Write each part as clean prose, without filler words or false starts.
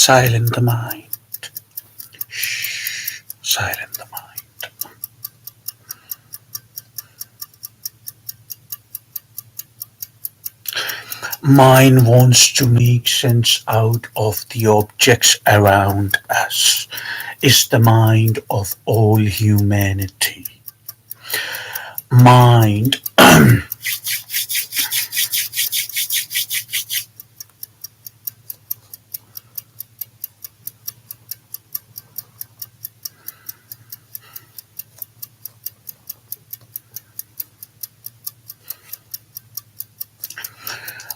Silent the mind. Shh. Silent the mind. Mind wants to make sense out of the objects around us. Is the mind of all humanity. Mind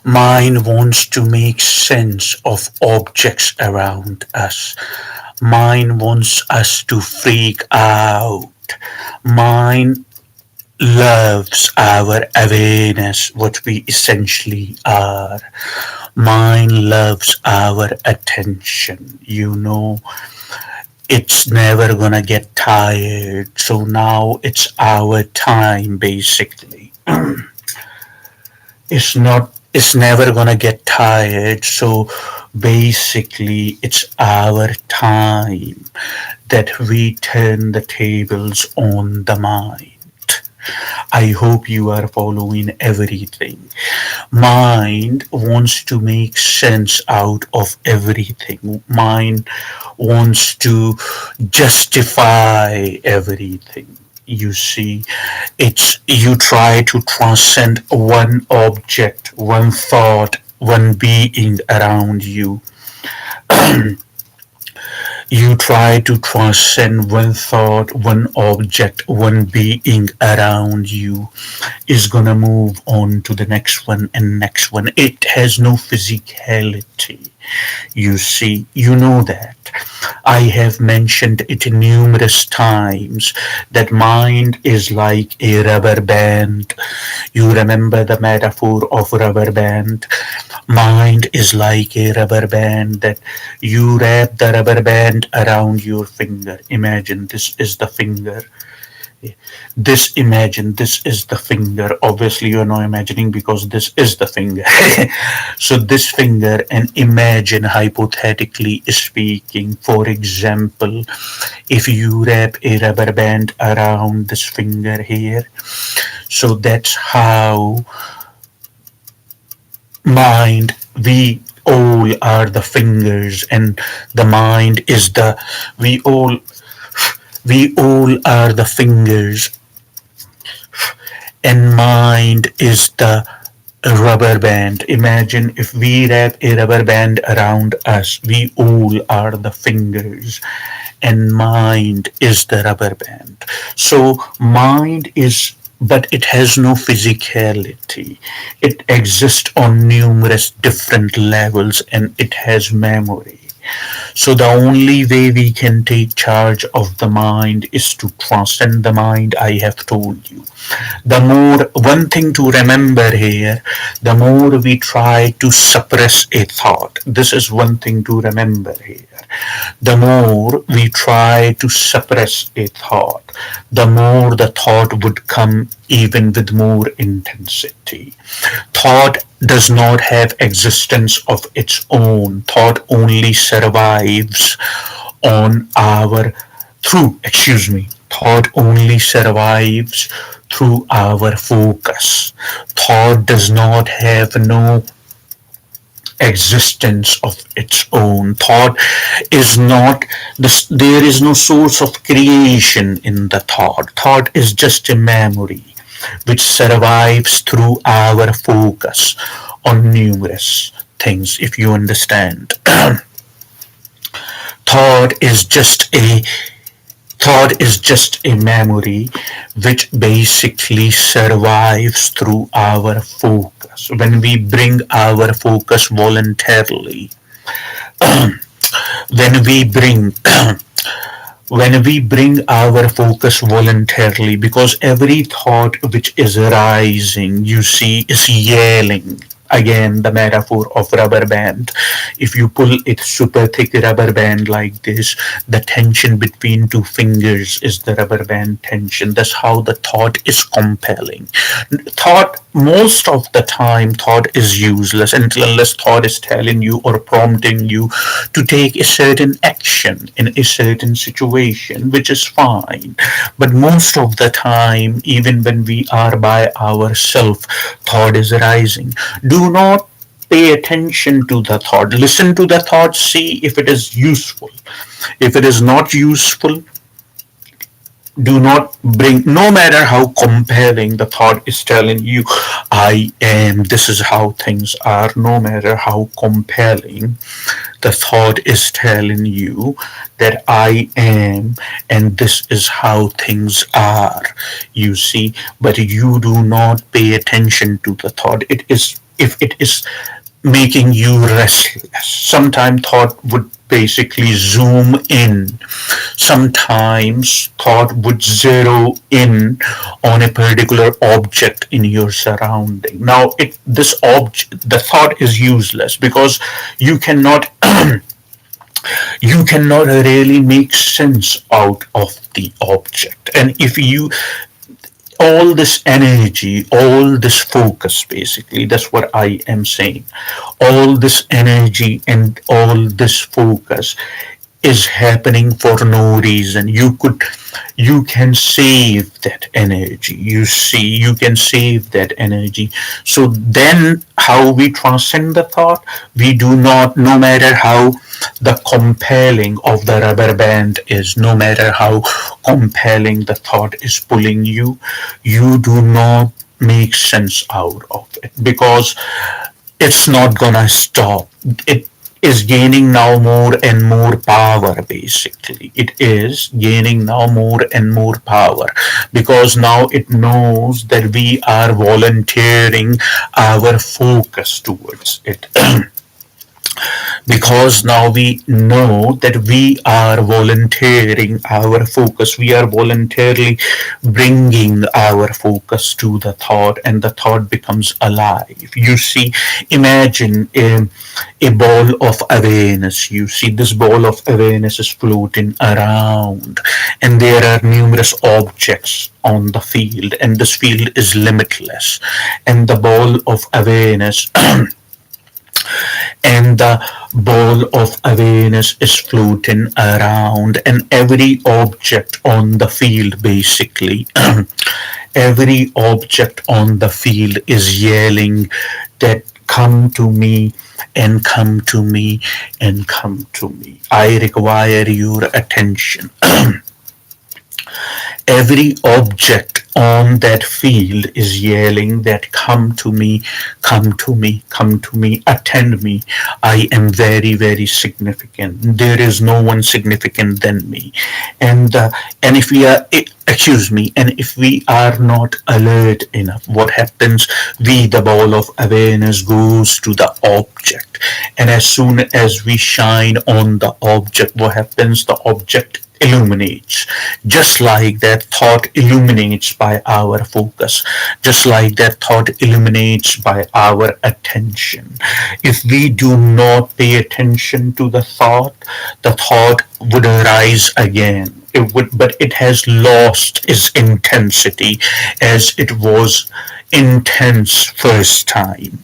Mind wants to make sense of objects around us. Mind wants us to freak out. Mind loves our awareness, what we essentially are. Mind loves our attention. It's never gonna get tired. So now it's our time, basically. It's never gonna get tired. So basically, it's our time that we turn the tables on the mind. I hope you are following everything. Mind wants to make sense out of everything. Mind wants to justify everything. You see, it's you try to transcend one object, one thought, one being around you. You try to transcend one thought, one object, one being around you is gonna move on to the next one and next one. It has no physicality. You see, you know that. I have mentioned it numerous times that mind is like a rubber band. You remember the metaphor of rubber band? Mind is like a rubber band that you wrap the rubber band around your finger. Imagine this is the finger. This is the finger. Obviously, you're not imagining because this is the finger. So, this finger, and imagine hypothetically speaking, for example, if you wrap a rubber band around this finger here, so that's how mind, we all are the fingers, and the mind is the, we all are the fingers, and mind is the rubber band. Imagine if we wrap a rubber band around us, we all are the fingers, and mind is the rubber band. So, mind is, but it has no physicality. It exists on numerous different levels, and it has memory. So the only way we can take charge of the mind is to transcend the mind, I have told you. The more, one thing to remember here, the more we try to suppress a thought, this is one thing to remember here. The more we try to suppress a thought, the more the thought would come even with more intensity. Thought does not have existence of its own. Thought only survives on our thought only survives through our focus. Thought does not have no existence of its own. Thought is not this, there is no source of creation in the thought. Thought is just a memory which survives through our focus on numerous things, if you understand. thought is just a Thought is just a memory which basically survives through our focus. When we bring our focus voluntarily, when we bring when we bring our focus voluntarily, because every thought which is arising, you see, is yelling. again the metaphor of rubber band. If you pull it super thick rubber band like this, the tension between two fingers is the rubber band tension. That's how the thought is compelling. Thought, most of the time thought is useless until unless thought is telling you or prompting you to take a certain action in a certain situation, which is fine. But most of the time, even when we are by ourselves, thought is arising. Do not pay attention to the thought. Listen to the thought, see if it is useful. If it is not useful, do not bring, no matter how compelling the thought is telling you, I am, this is how things are, no matter how compelling the thought is telling you that I am and this is how things are, you see, but you do not pay attention to the thought. It is, if it is making you restless, sometimes thought would basically zoom in. Sometimes thought would zero in on a particular object in your surrounding. Now, this object, the thought is useless because you cannot you cannot really make sense out of the object. And if you, all this energy, all this focus, basically, that's what I am saying. All this energy and all this focus is happening for no reason. You can save that energy. You see, you can save that energy. So then how we transcend the thought, we do not, no matter how the compelling of the rubber band is, no matter how compelling the thought is pulling you, you do not make sense out of it because it's not gonna stop. It is gaining now more and more power, basically. It is gaining now more and more power because now it knows that we are volunteering our focus towards it. Because now we know that we are volunteering our focus, we are voluntarily bringing our focus to the thought, and the thought becomes alive. You see, imagine a ball of awareness. You see, this ball of awareness is floating around, and there are numerous objects on the field, and this field is limitless, and the ball of awareness and the ball of awareness is floating around, and every object on the field, basically every object on the field is yelling that come to me and come to me and come to me, I require your attention. Every object on that field is yelling that come to me, come to me, come to me, attend me. I am very, very significant. There is no one significant than me. And if we are, excuse me, and if we are not alert enough, what happens? We, the ball of awareness, goes to the object, and as soon as we shine on the object, what happens? The object illuminates, just like that thought illuminates by our focus, just like that thought illuminates by our attention. If we do not pay attention to the thought would arise again. It would, but it has lost its intensity as it was intense first time.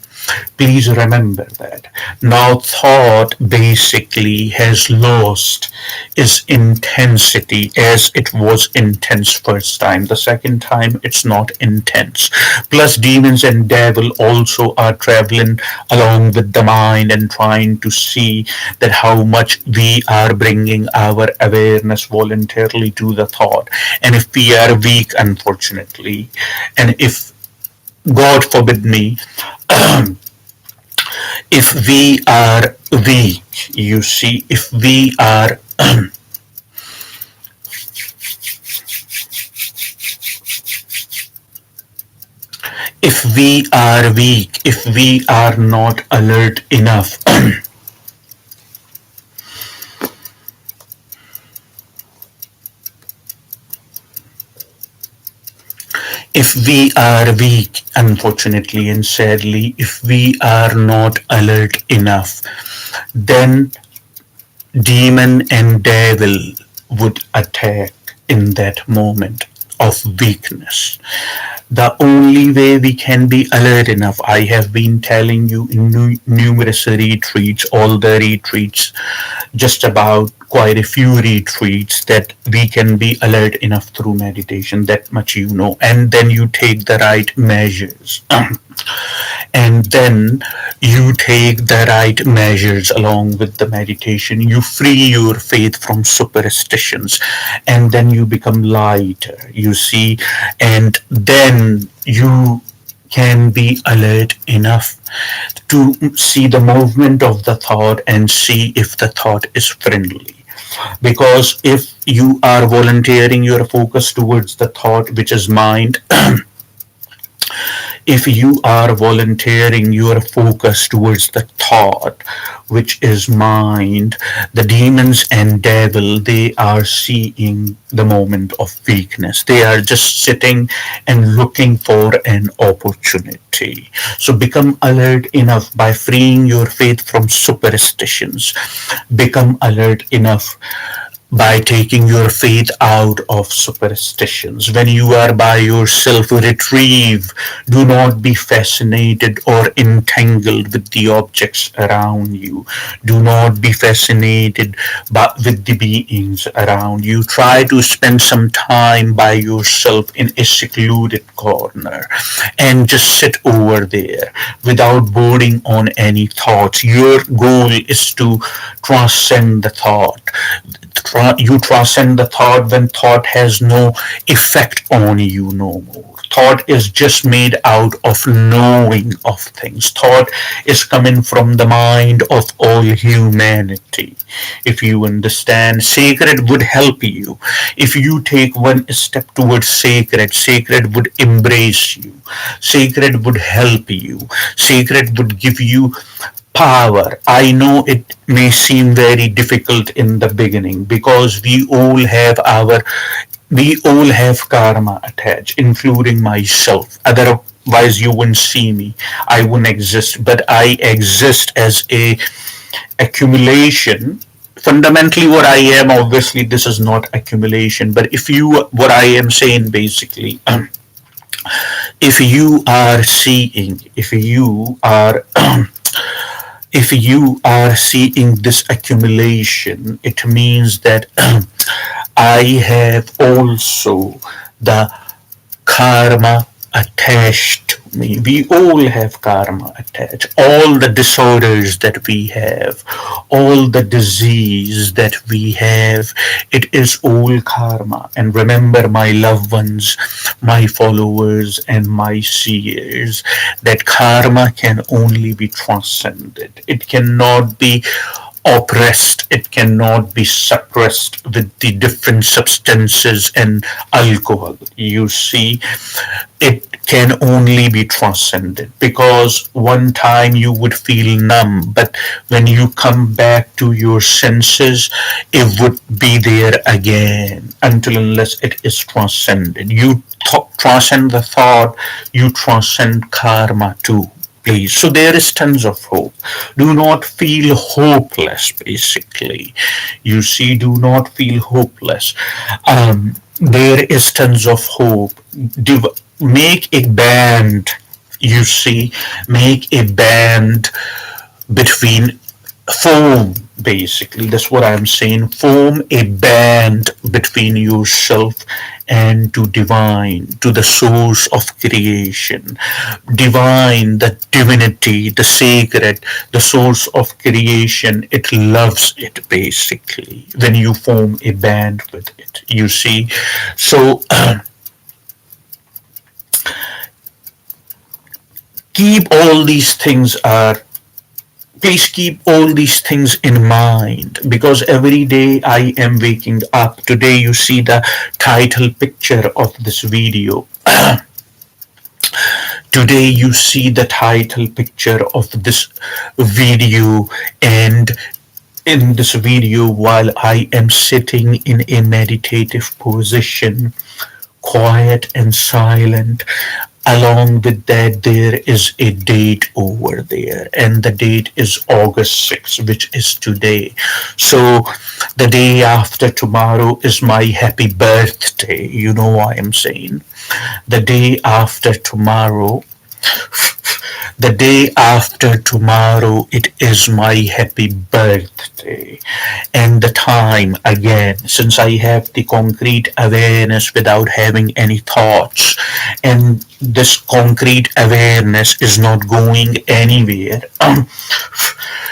Please remember that. Now thought basically has lost its intensity as it was intense first time. The second time it's not intense. Plus demons and devil also are traveling along with the mind and trying to see that how much we are bringing our awareness voluntarily to the thought. And if we are weak, unfortunately, and if God forbid me, if we are weak, you see, if we are if we are weak, if we are not alert enough, If we are weak, unfortunately and sadly, if we are not alert enough, then demon and devil would attack in that moment of weakness. The only way we can be alert enough, I have been telling you in numerous retreats, all the retreats, just about quite a few retreats, that we can be alert enough through meditation. That much you know. And then you take the right measures. And then you take the right measures along with the meditation. You free your faith from superstitions, and then you become lighter, you see, and then you can be alert enough to see the movement of the thought and see if the thought is friendly. Because if you are volunteering your focus towards the thought, which is mind, if you are volunteering your focus towards the thought, which is mind, the demons and devil, they are seeing the moment of weakness. They are just sitting and looking for an opportunity. So become alert enough by freeing your faith from superstitions. Become alert enough by taking your faith out of superstitions. When you are by yourself, retrieve. Do not be fascinated or entangled with the objects around you. Do not be fascinated with the beings around you. Try to spend some time by yourself in a secluded corner and just sit over there without boarding on any thoughts. Your goal is to transcend the thought. You transcend the thought when thought has no effect on you no more. Thought is just made out of knowing of things. Thought is coming from the mind of all humanity. If you understand, sacred would help you. If you take one step towards sacred, sacred would embrace you. Sacred would help you. Sacred would give you power. I know it may seem very difficult in the beginning because we all have karma attached, including myself. Otherwise you wouldn't see me. I wouldn't exist, but I exist as a accumulation. Fundamentally what I am, obviously this is not accumulation, but what I am saying basically, if you are seeing, if you are seeing this accumulation, it means that I have also the karma attached to me. We all have karma attached. All the disorders that we have, all the disease that we have, it is all karma. And remember, my loved ones, my followers, and my seers, that karma can only be transcended. It cannot be oppressed, it cannot be suppressed with the different substances and alcohol. You see, it can only be transcended, because one time you would feel numb, but when you come back to your senses, it would be there again until unless it is transcended. You transcend the thought, you transcend karma too. Please. So there is tons of hope. Do not feel hopeless, basically. You see, do not feel hopeless. There is tons of hope. Make a band, you see, make a band between form, basically. That's what I'm saying. Form a band between yourself and to divine, to the source of creation. Divine, the divinity, the sacred, the source of creation, it loves it, basically, when you form a band with it, you see. So keep all these things please keep all these things in mind, because every day I am waking up. Today you see the title picture of this video. Today you see the title picture of this video, and in this video, while I am sitting in a meditative position quiet and silent. Along with that, there is a date over there, and the date is August 6th, which is today. So, the day after tomorrow is my happy birthday. You know what I'm saying? The day after tomorrow the day after tomorrow, it is my happy birthday. And the time, again, since I have the concrete awareness without having any thoughts, and this concrete awareness is not going anywhere.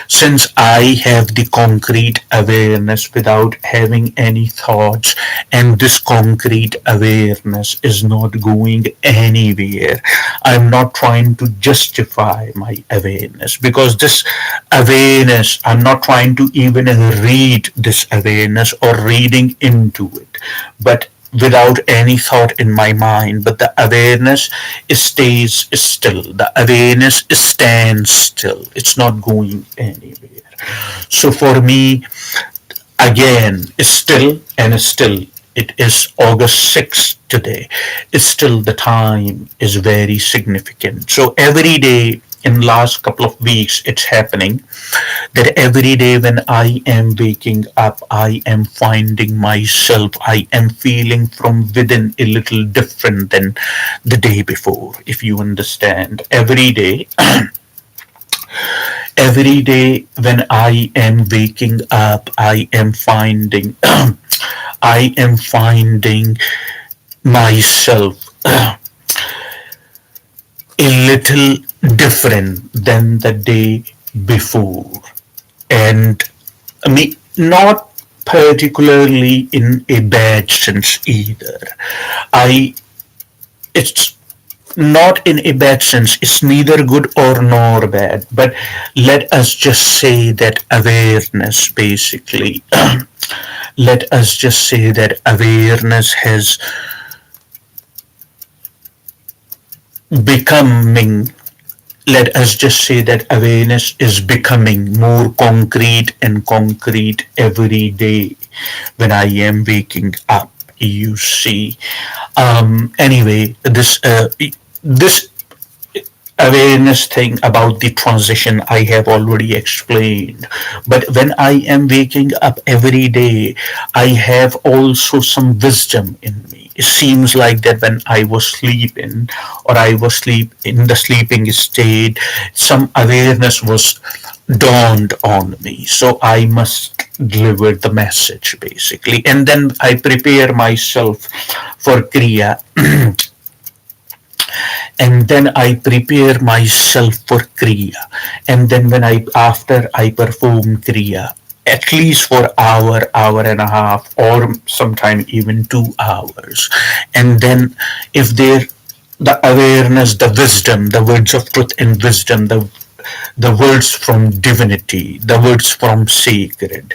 Since I have the concrete awareness without having any thoughts, and this concrete awareness is not going anywhere, I'm not trying to justify my awareness, because this awareness, I'm not trying to even read this awareness or reading into it, but without any thought in my mind, but the awareness stays still. The awareness stands still. It's not going anywhere. So for me, again, still and still, it is August 6th today. It's still the time is very significant. So every day in last couple of weeks, it's happening that every day when I am waking up, I am finding myself, I am feeling from within a little different than the day before, if you understand. Every day when I am waking up, I am finding, I am finding myself a little different than the day before. And I mean, not particularly in a bad sense either. I, it's not in a bad sense. It's neither good or nor bad. But let us just say that awareness, basically, let us just say that awareness has becoming let us just say that awareness is becoming more concrete and concrete every day when I am waking up. You see, anyway, this awareness thing about the transition I have already explained. But when I am waking up every day, I have also some wisdom in me. It seems like that when I was sleeping or I was sleep in the sleeping state, some awareness was dawned on me. So I must deliver the message basically. And then I prepare myself for Kriya. And then I prepare myself for Kriya. And then when after I perform Kriya, at least for hour and a half, or sometime even 2 hours. And then if there, the awareness, the wisdom, the words of truth and wisdom, the words from divinity, the words from sacred.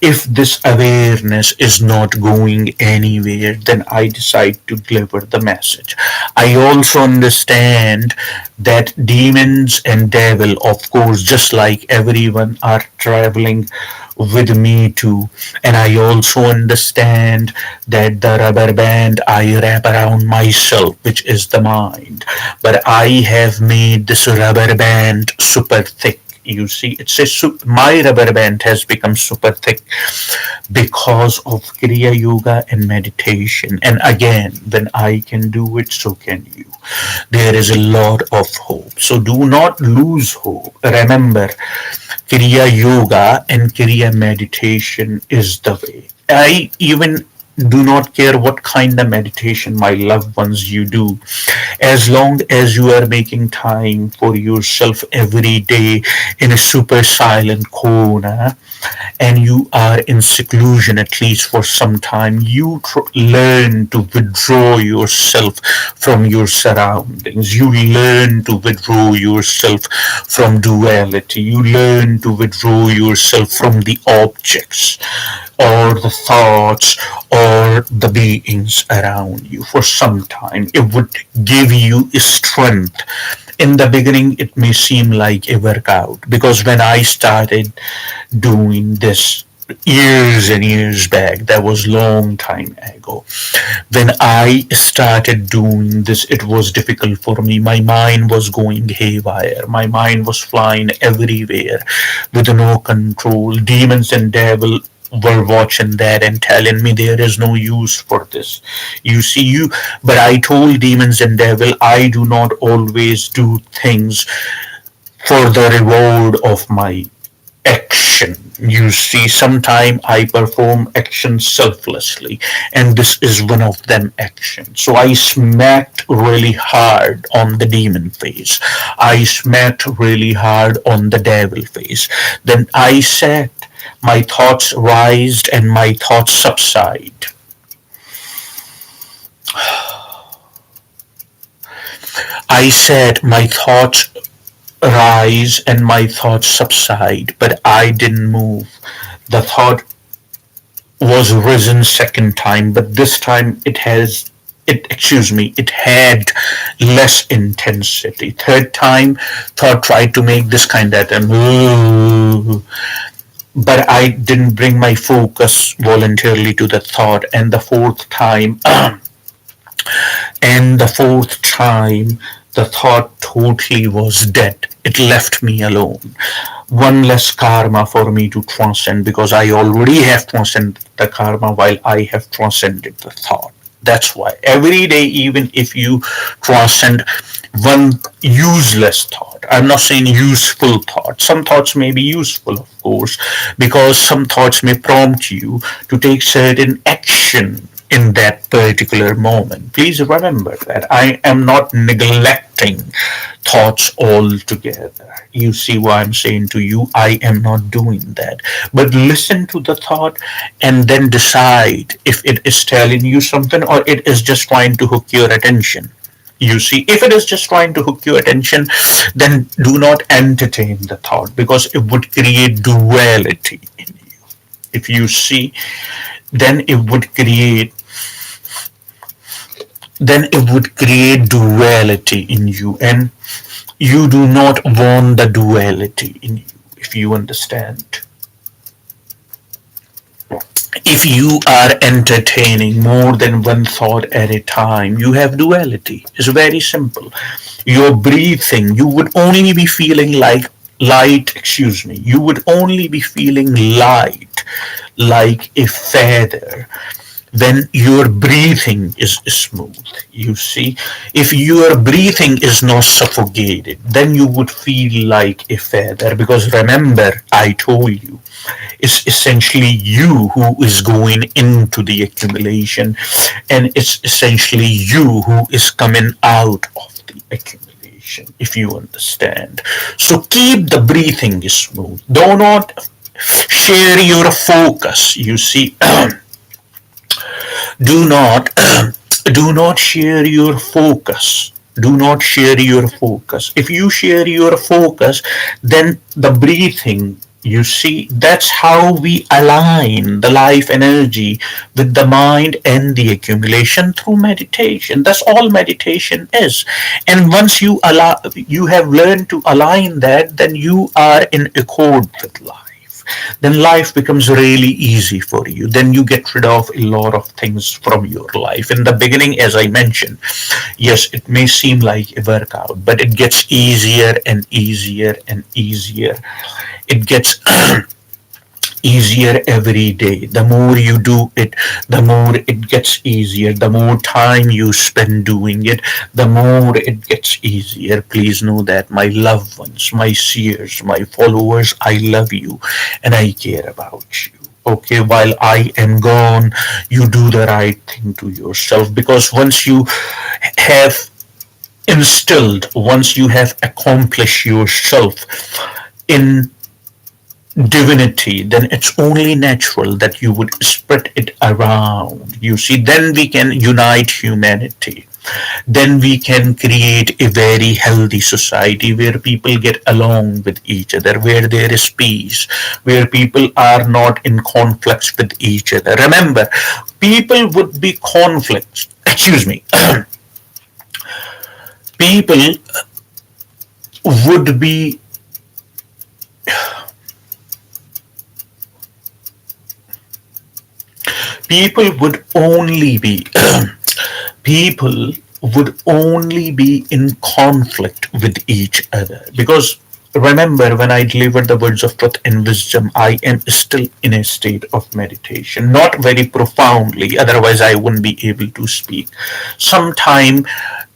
If this awareness is not going anywhere, then I decide to deliver the message. I also understand that demons and devil, of course, just like everyone, are traveling with me too. And I also understand that the rubber band I wrap around myself, which is the mind, but I have made this rubber band super thick. You see, it's my rubber band has become super thick because of Kriya Yoga and meditation. And again, when I can do it, so can you. There is a lot of hope. So do not lose hope. Remember, Kriya Yoga and Kriya meditation is the way. I even do not care what kind of meditation, my loved ones, you do, as long as you are making time for yourself every day in a super silent corner, and you are in seclusion at least for some time. You learn to withdraw yourself from your surroundings. You learn to withdraw yourself from duality. You learn to withdraw yourself from the objects or the thoughts or the beings around you for some time. It would give you strength. In the beginning, it may seem like a workout, because when I started doing this years and years back. That was long time ago. When I started doing this, it was difficult for me. My mind was going haywire. My mind was flying everywhere with no control. Demons and devil were watching that and telling me there is no use for this. You see, but I told demons and devil, I do not always do things for the reward of my action. You see, sometimes I perform action selflessly, and this is one of them actions. So I smacked really hard on the demon face. I smacked really hard on the devil face. Then I said, my thoughts rise and my thoughts subside. I said, my thoughts rise and my thoughts subside, but I didn't move. The thought was risen second time, but this time it had less intensity. Third time, thought tried to make this kind of but I didn't bring my focus voluntarily to the thought. And the fourth time, the thought totally was dead. It left me alone. One less karma for me to transcend, because I already have transcended the karma while I have transcended the thought. That's why every day, even if you transcend one useless thought, I'm not saying useful thought. Some thoughts may be useful, of course, because some thoughts may prompt you to take certain action in that particular moment. Please remember that I am not neglecting thoughts altogether. You see why I'm saying to you, I am not doing that. But listen to the thought and then decide if it is telling you something or it is just trying to hook your attention. You see, if it is just trying to hook your attention, then do not entertain the thought, because it would create duality in you. If you see, then it would create duality in you, and you do not want the duality in you, if you understand. If you are entertaining more than one thought at a time, you have duality. It's very simple. Your breathing, you would only be feeling like light, you would only be feeling light like a feather when your breathing is smooth. You see, if your breathing is not suffocated, then you would feel like a feather, because remember, I told you, it's essentially you who is going into the accumulation, and it's essentially you who is coming out of the accumulation, if you understand. So keep the breathing smooth. Do not share your focus. You see, do not do not share your focus. Do not share your focus. If you share your focus, then the breathing, you see, that's how we align the life energy with the mind and the accumulation through meditation. That's all meditation is. And once you have learned to align that, then you are in accord with life. Then life becomes really easy for you. Then you get rid of a lot of things from your life. In the beginning, as I mentioned, yes, it may seem like a workout, but it gets easier and easier and easier. It gets easier every day. The more you do it, the more it gets easier. The more time you spend doing it, the more it gets easier. Please know that, my loved ones, my seers, my followers, I love you and I care about you. Okay, while I am gone, you do the right thing to yourself, because once you have once you have accomplished yourself in divinity, then it's only natural that you would spread it around. You see, then we can unite humanity. Then we can create a very healthy society where people get along with each other, where there is peace, where people are not in conflicts with each other. Remember, people would be conflicts. Excuse me. People would be people would only be people would only be in conflict with each other, because remember, when I deliver the words of truth and wisdom, I am still in a state of meditation, not very profoundly, otherwise I wouldn't be able to speak. Sometime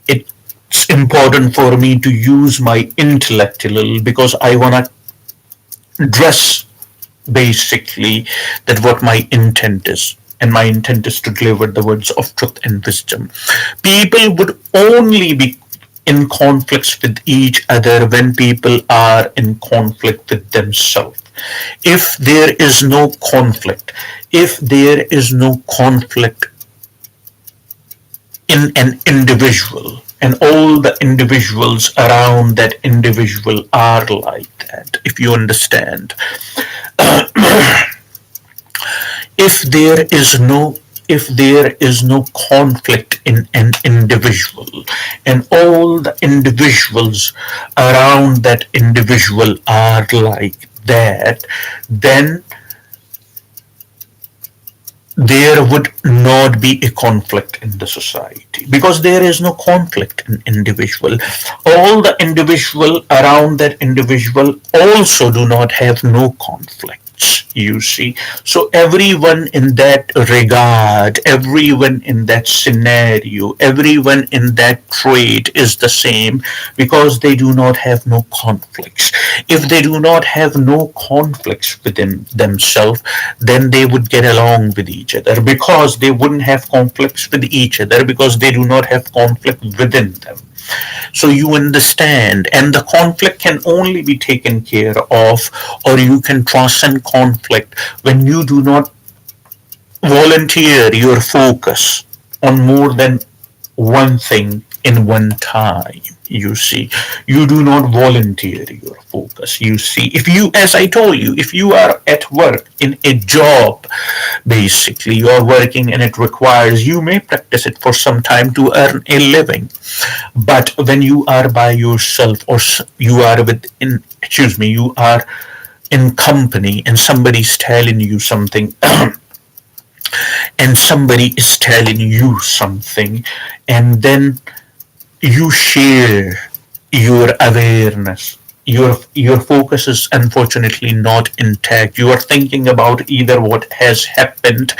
it's important for me to use my intellect a little, because I want to dress basically that what my intent is. And my intent is to deliver the words of truth and wisdom. People would only be in conflicts with each other when people are in conflict with themselves. If there is no conflict, if there is no conflict in an individual, and all the individuals around that individual are like that, if you understand, if there is no if there is no conflict in an individual, and all the individuals around that individual are like that, then there would not be a conflict in the society, because there is no conflict in individual. All the individual around that individual also do not have no conflicts, you see. So everyone in that regard, everyone in that scenario, everyone in that trait is the same, because they do not have no conflicts. If they do not have no conflicts within themselves, then they would get along with each other, because they wouldn't have conflicts with each other, because they do not have conflict within them. So you understand, and the conflict can only be taken care of, or you can transcend conflict when you do not volunteer your focus on more than one thing in one time. You see, you do not volunteer your focus. You see, if you, as I told you, if you are at work in a job, basically you are working and it requires, you may practice it for some time to earn a living. But when you are by yourself, or you are you are in company, and somebody's telling you something, and somebody is telling you something, and then you share your awareness, your focus is unfortunately not intact. You are thinking about either what has happened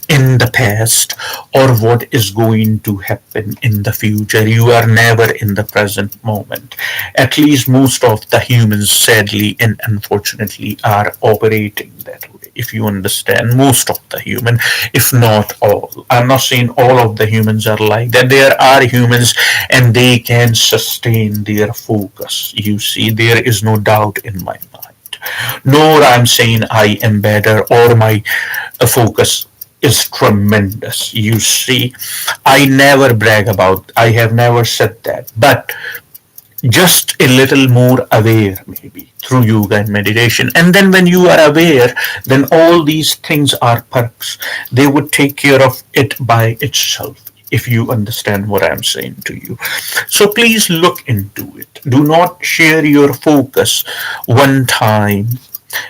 in the past or what is going to happen in the future. You are never in the present moment. At least most of the humans, sadly and unfortunately, are operating that way. If you understand, most of the human, if not all. I'm not saying all of the humans are like that. There are humans and they can sustain their focus. You see, there is no doubt in my mind. Nor I'm saying I am better or my focus is tremendous. You see, I never brag about, I have never said that. But just a little more aware, maybe through yoga and meditation. And then when you are aware, then all these things are perks. They would take care of it by itself, if you understand what I'm saying to you. So please look into it. Do not share your focus one time.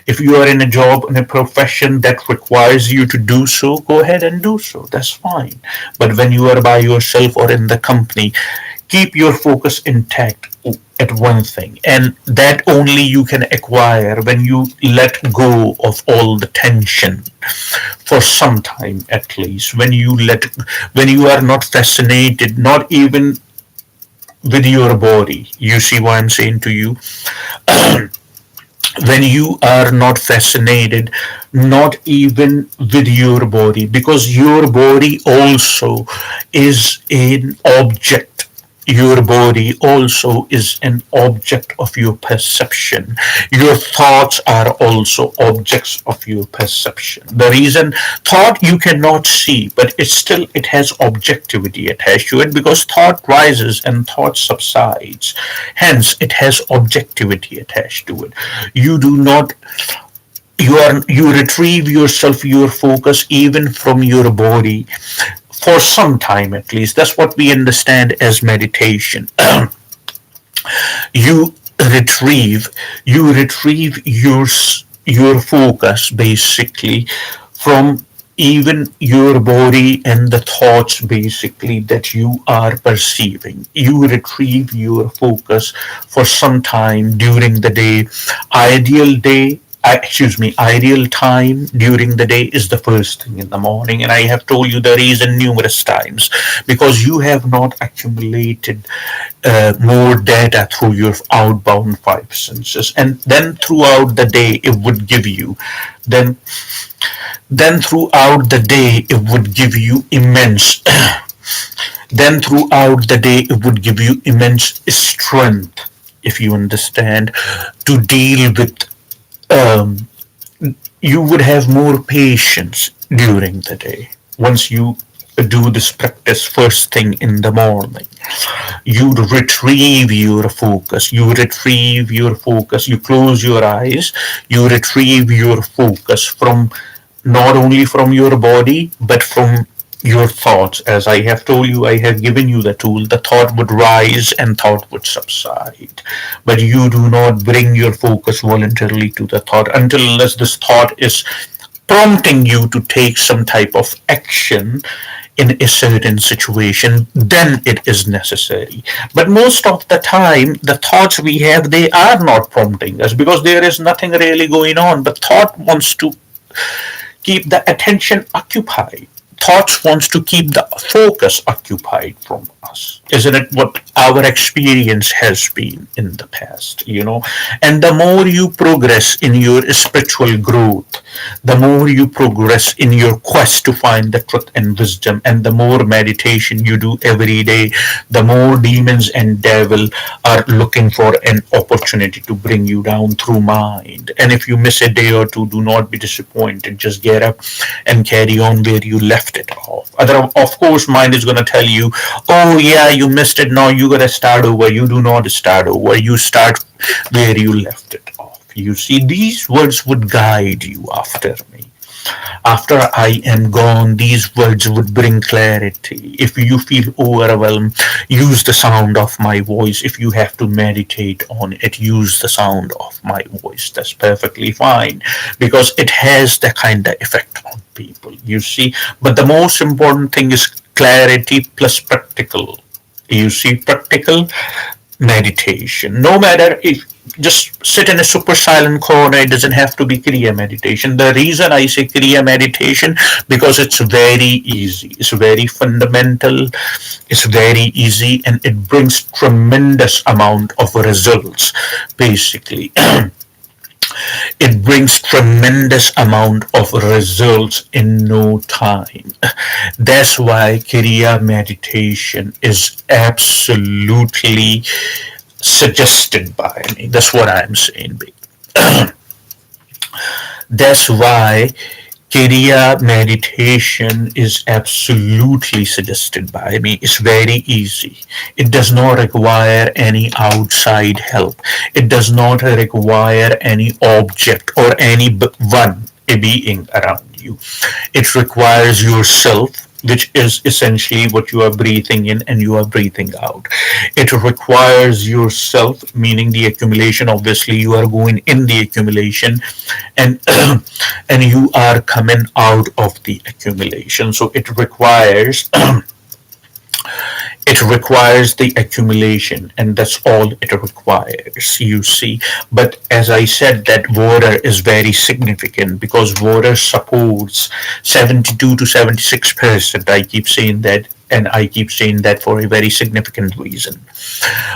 If you are in a job, in a profession that requires you to do so, go ahead and do so. That's fine. But when you are by yourself or in the company, keep your focus intact at one thing, and that only you can acquire when you let go of all the tension for some time, at least. When you are not fascinated, not even with your body. You see what I'm saying to you? When you are not fascinated, not even with your body, because your body also is an object. Your body also is an object of your perception. Your thoughts are also objects of your perception. The reason thought you cannot see, but it has objectivity attached to it, because thought rises and thought subsides. Hence, it has objectivity attached to it. You do not you retrieve yourself, your focus, even from your body for some time, at least. That's what we understand as meditation. you retrieve you retrieve your focus, basically, from even your body and the thoughts basically that you are perceiving. You retrieve your focus for some time during the day. Ideal day excuse me, ideal time during the day is the first thing in the morning. And I have told you the reason numerous times, because you have not accumulated more data through your outbound five senses. And then throughout the day, it would give you, then, then throughout the day, it would give you immense, then throughout the day, it would give you immense strength, if you understand, to deal with um, you would have more patience during the day once you do this practice first thing in the morning. You retrieve your focus, you close your eyes, you retrieve your focus from not only from your body but from your thoughts. As I have told you, I have given you the tool. The thought would rise and thought would subside. But you do not bring your focus voluntarily to the thought until unless this thought is prompting you to take some type of action in a certain situation, then it is necessary. But most of the time, the thoughts we have, they are not prompting us because there is nothing really going on. But thought wants to keep the attention occupied. Thoughts wants to keep the focus occupied from us. Isn't it what our experience has been in the past, And the more you progress in your spiritual growth, the more you progress in your quest to find the truth and wisdom, and the more meditation you do every day, the more demons and devil are looking for an opportunity to bring you down through mind. And if you miss a day or two, do not be disappointed. Just get up and carry on where you left it off. Of course, mind is going to tell you, oh yeah, you missed it. Now you got to start over. You do not start over. You start where you left it off. You see, these words would guide you after me. After I am gone, these words would bring clarity. If you feel overwhelmed, use the sound of my voice. If you have to meditate on it, use the sound of my voice. That's perfectly fine because it has that kind of effect on people, you see. But the most important thing is clarity plus practical. You see, practical meditation. No matter if just sit in a super silent corner, it doesn't have to be Kriya meditation. The reason I say Kriya meditation because it's very easy, it's very fundamental, it's very easy, and it brings tremendous amount of results. Basically, it brings tremendous amount of results in no time. That's why Kriya meditation is absolutely suggested by me. That's what I'm saying. That's why Kriya meditation is absolutely suggested by me. It's very easy. It does not require any outside help. It does not require any object or any one, a being around you. It requires yourself, which is essentially what you are breathing in and you are breathing out. It requires yourself, meaning the accumulation. Obviously, you are going in the accumulation, and and you are coming out of the accumulation. So it requires it requires the accumulation, and that's all it requires, you see. But as I said, that water is very significant because water supports 72 to 76%. I keep saying that, and I keep saying that for a very significant reason.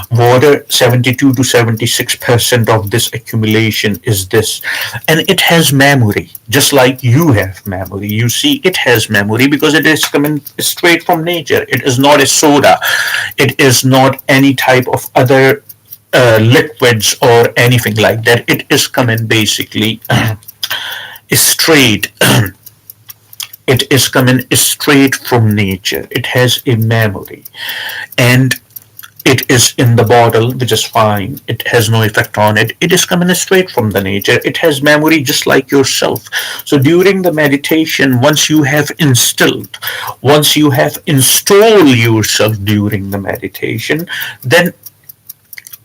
Water, 72 to 76% of this accumulation is this, and it has memory, just like you have memory. You see, it has memory because it is coming straight from nature. It is not a soda, it is not any type of other liquids or anything like that. It is coming basically straight. It is coming straight from nature. It has a memory, and it is in the bottle, which is fine. It has no effect on it. It is coming straight from the nature. It has memory just like yourself. So during the meditation, once you have installed yourself during the meditation, then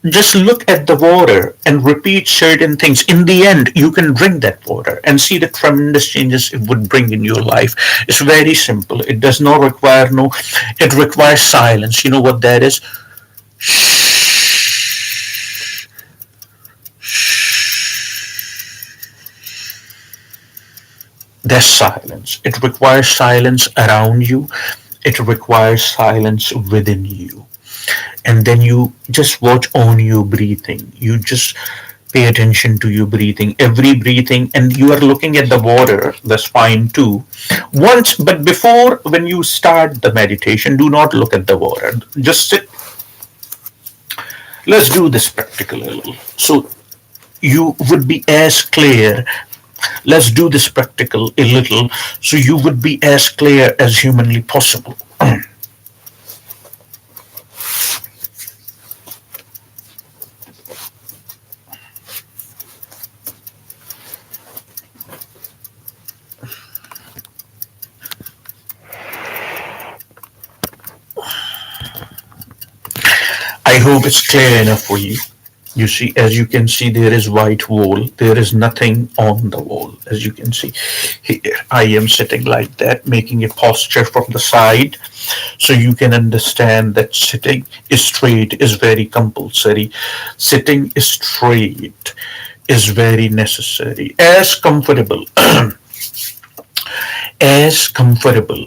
just look at the water and repeat certain things. In the end, you can drink that water and see the tremendous changes it would bring in your life. It's very simple. It does not require no, it requires silence. You know what that is? There's silence. It requires silence around you. It requires silence within you. And then you just watch on your breathing. You just pay attention to your breathing, every breathing, and you are looking at the water. That's fine too. Once, but before, when you start the meditation, do not look at the water. Just sit. Let's do this practical a little. So you would be as clear. Let's do this practical a little so you would be as clear as humanly possible. I hope it's clear enough for you. You see, as you can see, there is white wall. There is nothing on the wall. As you can see here, I am sitting like that, making a posture from the side. So you can understand that sitting is straight is very compulsory. Sitting is straight is very necessary. As comfortable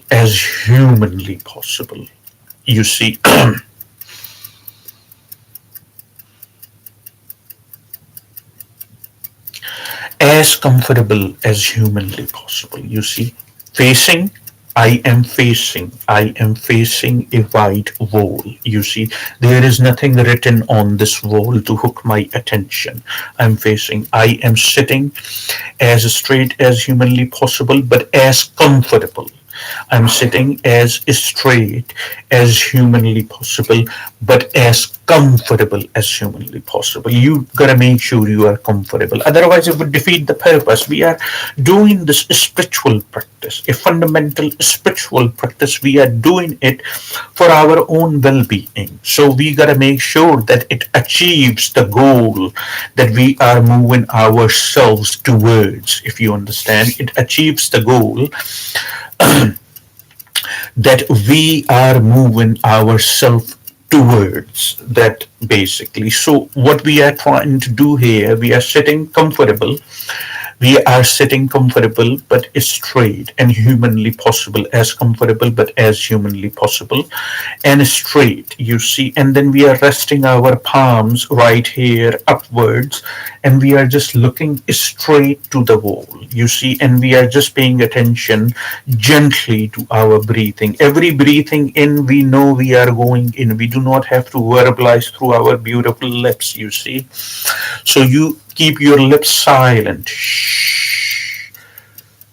as humanly possible. You see, as comfortable as humanly possible. You see, facing, I am facing a white wall. You see, there is nothing written on this wall to hook my attention. I am sitting as straight as humanly possible, but as comfortable. I'm sitting as straight as humanly possible, but as comfortable as humanly possible. You gotta make sure you are comfortable. Otherwise, it would defeat the purpose. We are doing this spiritual practice, a fundamental spiritual practice. We are doing it for our own well being. So we gotta make sure that it achieves the goal that we are moving ourselves towards. If you understand, it achieves the goal that we are moving ourselves towards that basically. So what we are trying to do here, we are sitting comfortable but straight and humanly possible, as comfortable but as humanly possible and straight, you see. And then we are resting our palms right here upwards, and we are just looking straight to the wall, you see. And we are just paying attention gently to our breathing. Every breathing in, we know we are going in. We do not have to verbalize through our beautiful lips, you see. So you keep your lips silent. Shh.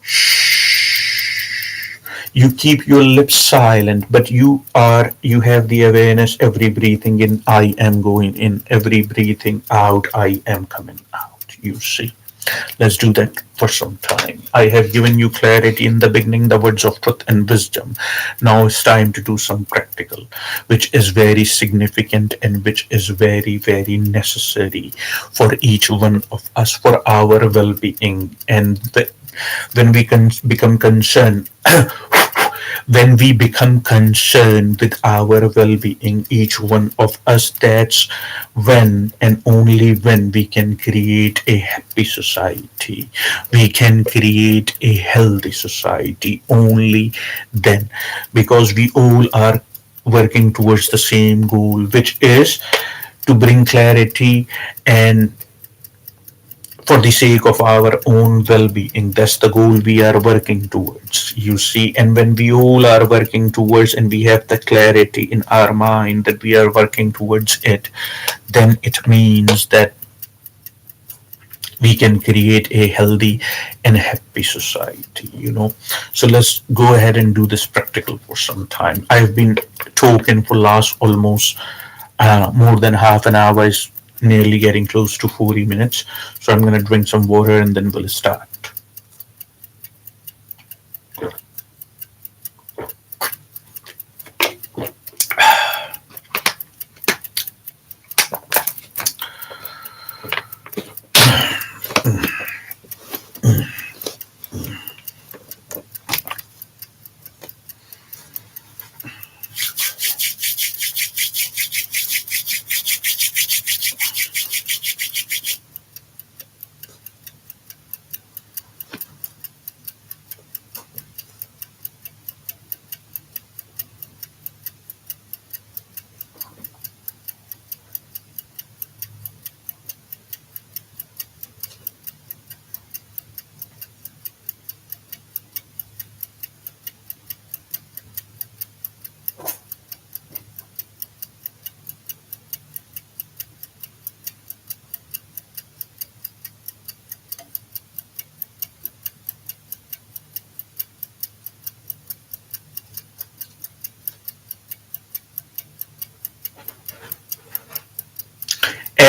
Shh. You keep your lips silent, but you have the awareness. Every breathing in, I am going in. Every breathing out, I am coming out. You see. Let's do that for some time. I have given you clarity in the beginning, the words of truth and wisdom. Now it's time to do some practical, which is very significant and which is very, very necessary for each one of us, for our well being. And when we can become concerned, when we become concerned with our well being, each one of us, that's when and only when we can create a happy society. We can create a healthy society only then, because we all are working towards the same goal, which is to bring clarity and for the sake of our own well-being. That's the goal we are working towards, you see. And when we all are working towards, and we have the clarity in our mind that we are working towards it, then it means that we can create a healthy and happy society, you know. So let's go ahead and do this practical for some time. I've been talking for last almost more than half an hour. Is nearly getting close to 40 minutes. So I'm going to drink some water and then we'll start.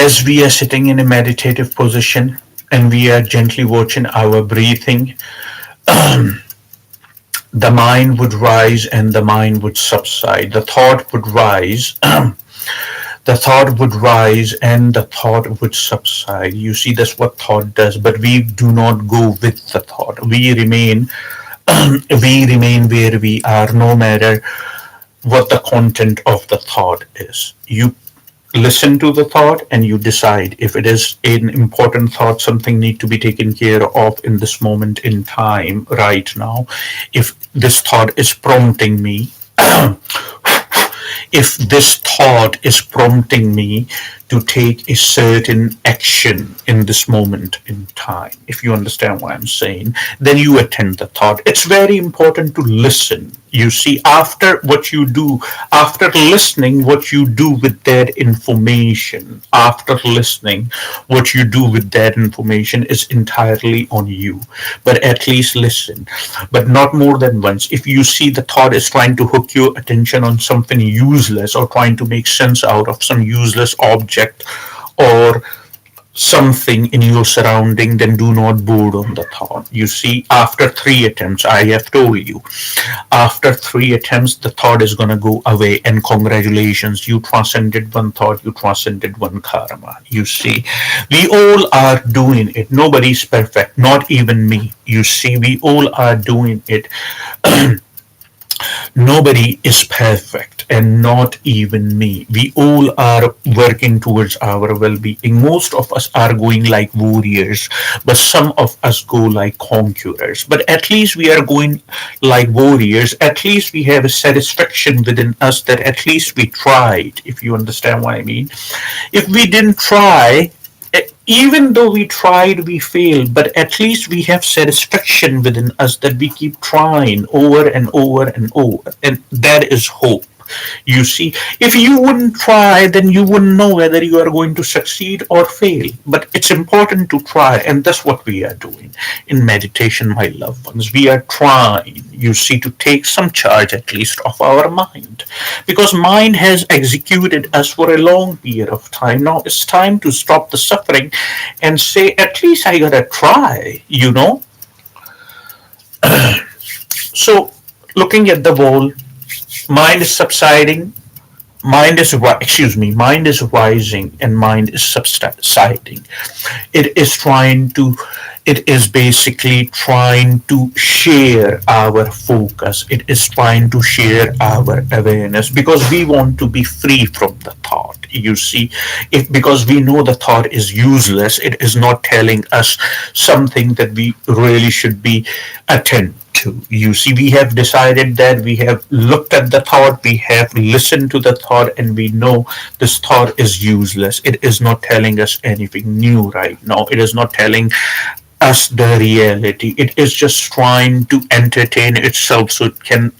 As we are sitting in a meditative position and we are gently watching our breathing, the mind would rise and the mind would subside. The thought would rise. The thought would rise and the thought would subside. You see, that's what thought does. But we do not go with the thought. We remain, we remain where we are, no matter what the content of the thought is. You listen to the thought and you decide if it is an important thought, something need to be taken care of in this moment in time right now. If this thought is prompting me, if this thought is prompting me to take a certain action in this moment in time, if you understand what I'm saying, then you attend the thought. It's very important to listen. You see, after what you do, after listening, what you do with that information, after listening, what you do with that information is entirely on you. But at least listen, but not more than once. If you see the thought is trying to hook your attention on something useless or trying to make sense out of some useless object or something in your surrounding, then do not board on the thought. You see, after 3 attempts, I have told you, after 3 attempts, the thought is going to go away. And congratulations, you transcended one thought, you transcended one karma. You see, we all are doing it. Nobody's perfect, not even me. You see, we all are doing it. Nobody is perfect, and not even me. We all are working towards our well being. Most of us are going like warriors, but some of us go like conquerors. But at least we are going like warriors. At least we have a satisfaction within us that at least we tried, if you understand what I mean. If we didn't try, even though we tried, we failed, but at least we have satisfaction within us that we keep trying over and over and over. And that is hope. You see, if you wouldn't try, then you wouldn't know whether you are going to succeed or fail. But it's important to try, and that's what we are doing in meditation, my loved ones. We are trying, you see, to take some charge at least of our mind, because mind has executed us for a long period of time. Now it's time to stop the suffering and say, at least I gotta try, you know. So, looking at the wall, mind is subsiding, mind is rising, and mind is subsiding. It is trying to, it is basically trying to share our focus. It is trying to share our awareness, because we want to be free from the thought. You see, if because we know the thought is useless, it is not telling us something that we really should be attentive to. You see, we have decided that, we have looked at the thought, we have listened to the thought, and we know this thought is useless. It is not telling us anything new right now. It is not telling us the reality. It is just trying to entertain itself so it can,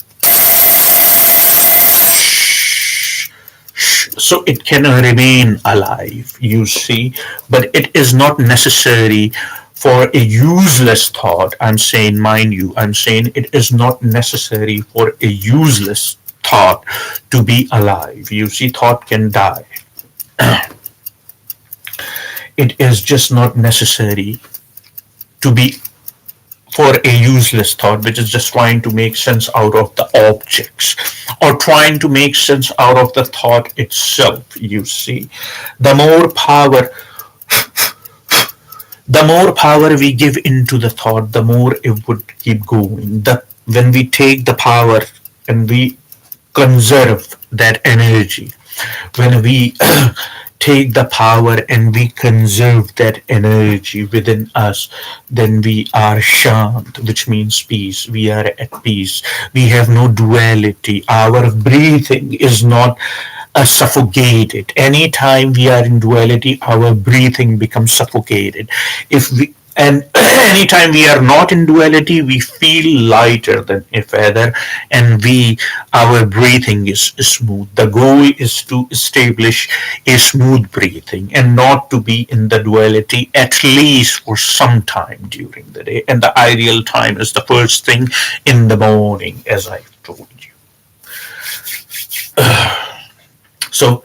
so it can remain alive, you see. But it is not necessary for a useless thought. I'm saying, mind you, I'm saying it is not necessary for a useless thought to be alive. You see, thought can die. It is just not necessary to be for a useless thought, which is just trying to make sense out of the objects or trying to make sense out of the thought itself. You see, the more power the more power we give into the thought, the more it would keep going. When we take the power and we conserve that energy, when we take the power and we conserve that energy within us, then we are shant, which means peace. We are at peace. We have no duality. Our breathing is not suffocated. Anytime we are in duality, our breathing becomes suffocated. If we and anytime we are not in duality, we feel lighter than a feather, and our breathing is smooth. The goal is to establish a smooth breathing and not to be in the duality, at least for some time during the day. And the ideal time is the first thing in the morning, as I've told you. So,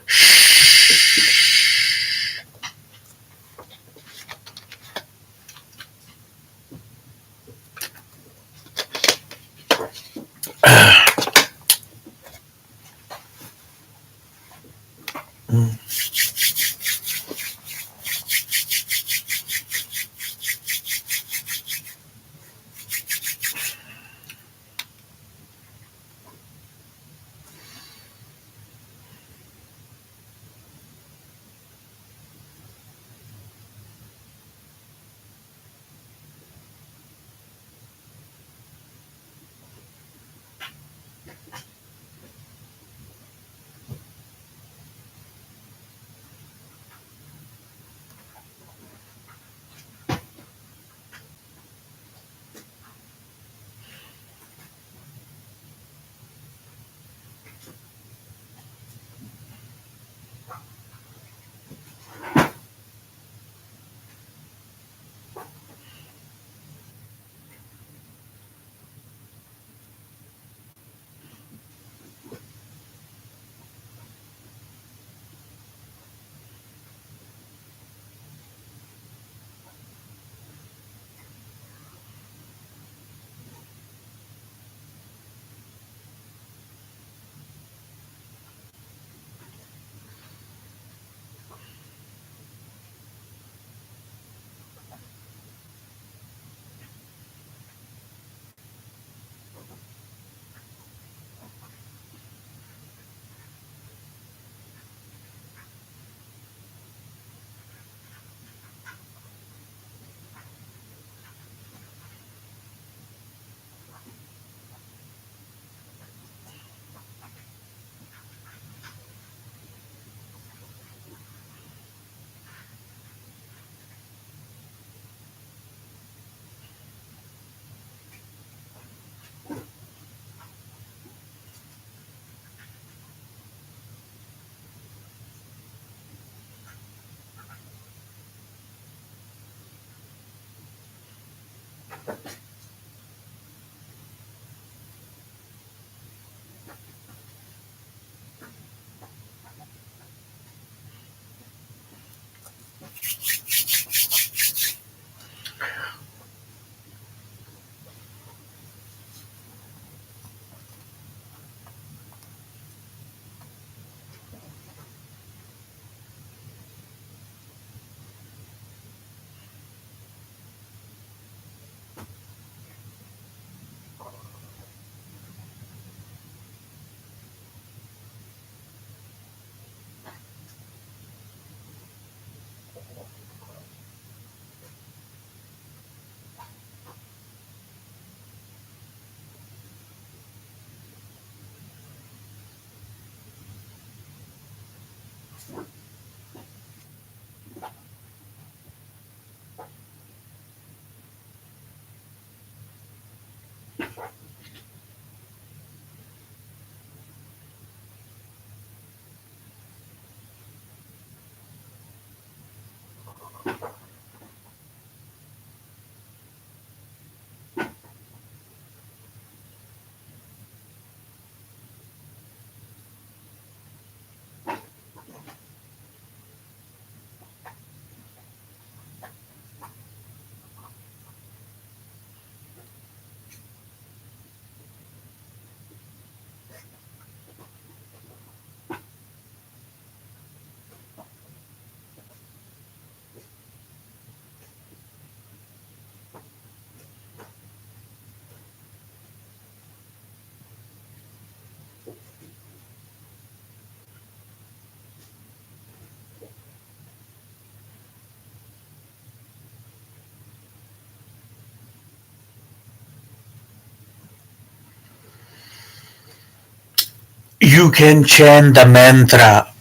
You can chant the mantra.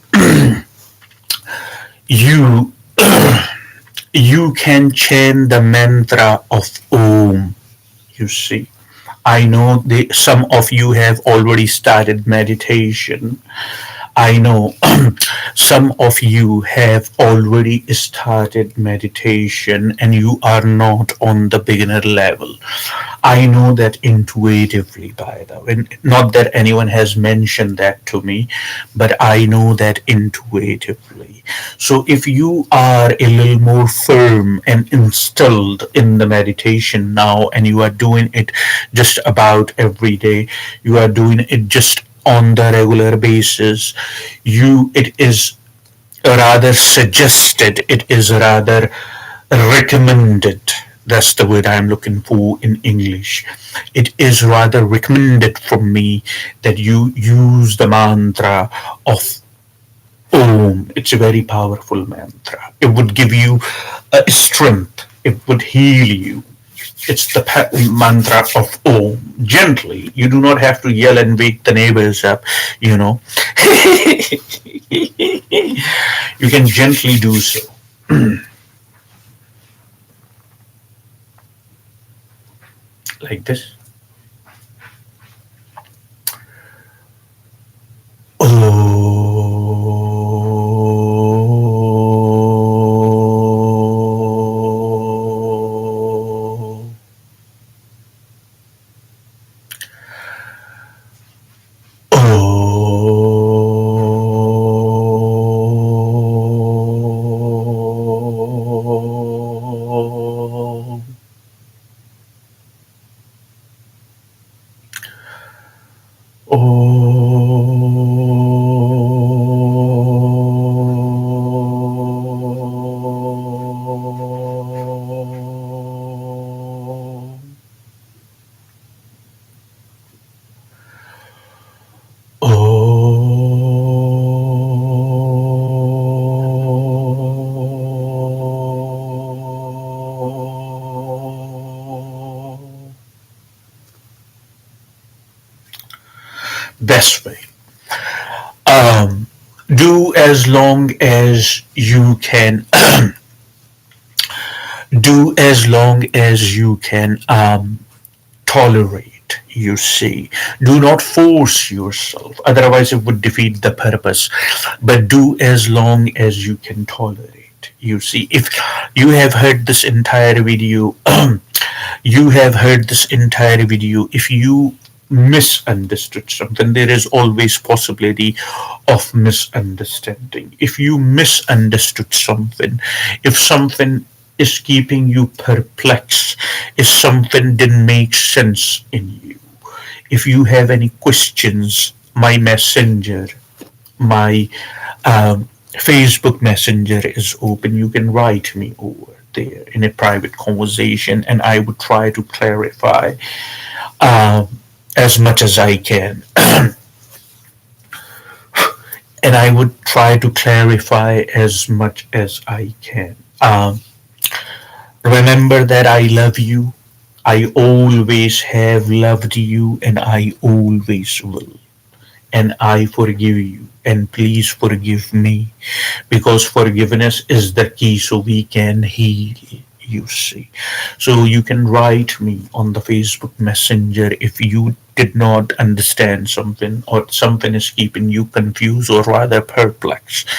You you can chant the mantra of Om. You see, I know some of you have already started meditation. I know some of you have already started meditation and you are not on the beginner level. I know that intuitively, by the way. Not that anyone has mentioned that to me, but I know that intuitively. So if you are a little more firm and instilled in the meditation now, and you are doing it just about every day, you are doing it just on the regular basis, it is rather suggested, it is rather recommended. That's the word I'm looking for in English. It is rather recommended from me that you use the mantra of Om. It's a very powerful mantra. It would give you strength. It would heal you. It's the mantra of Om. Gently. You do not have to yell and wake the neighbors up, you know. You can gently do so. Like this. Oh. Oh. Oh. Oh. Best way. Um, do as long as you can. Do as long as you can tolerate. You see, do not force yourself, otherwise, it would defeat the purpose. But do as long as you can tolerate. You see, if you have heard this entire video, you have heard this entire video. If you misunderstood something, there is always possibility of misunderstanding. If you misunderstood something, if something is keeping you perplexed, if something didn't make sense in you, if you have any questions, my messenger, my Facebook Messenger is open. You can write me over there in a private conversation, and I would try to clarify um, as much as I can. And I would try to clarify as much as I can. Remember that I love you. I always have loved you, and I always will. And I forgive you. And please forgive me, because forgiveness is the key so we can heal. You see, so you can write me on the Facebook Messenger if you did not understand something, or something is keeping you confused or rather perplexed,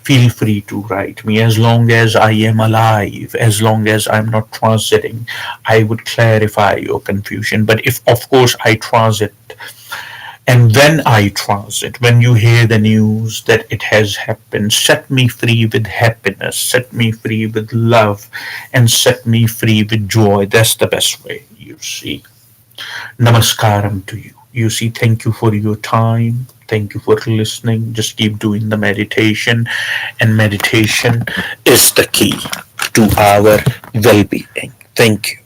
feel free to write me. As long as I am alive, as long as I'm not transiting, I would clarify your confusion. But if, of course, I transit, and when I transit, when you hear the news that it has happened, set me free with happiness, set me free with love, and set me free with joy. That's the best way, you see. Namaskaram to you. You see, thank you for your time. Thank you for listening. Just keep doing the meditation, and meditation is the key to our well being. Thank you.